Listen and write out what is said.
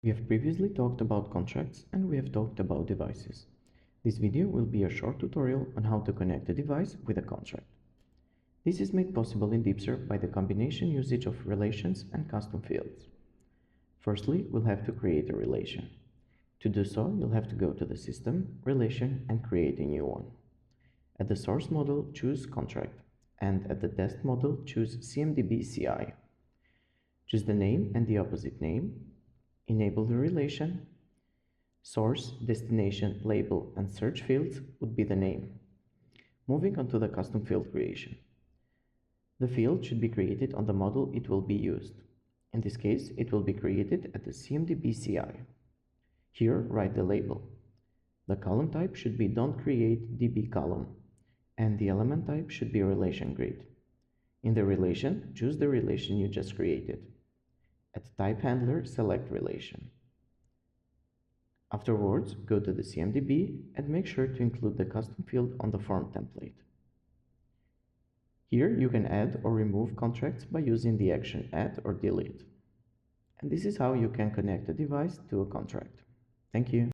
We have previously talked about contracts and we have talked about devices. This video will be a short tutorial on how to connect a device with a contract. This is made possible in DeepSer by the combination usage of relations and custom fields. Firstly, we'll have to create a relation. To do so, you'll have to go to the System, Relation, and create a new one. At the source model, choose Contract, and at the test model, choose CMDB CI. Choose the name and the opposite name. Enable the relation. Source, destination, label, and search fields would be the name. Moving on to the custom field creation. The field should be created on the model it will be used. In this case, it will be created at the CMDB CI. Here, write the label. The column type should be don't create DB column, and the element type should be relation grid. In the relation, choose the relation you just created. At type handler, select relation. Afterwards, go to the CMDB and make sure to include the custom field on the form template. Here you can add or remove contracts by using the action add or delete. And this is how you can connect a device to a contract. Thank you.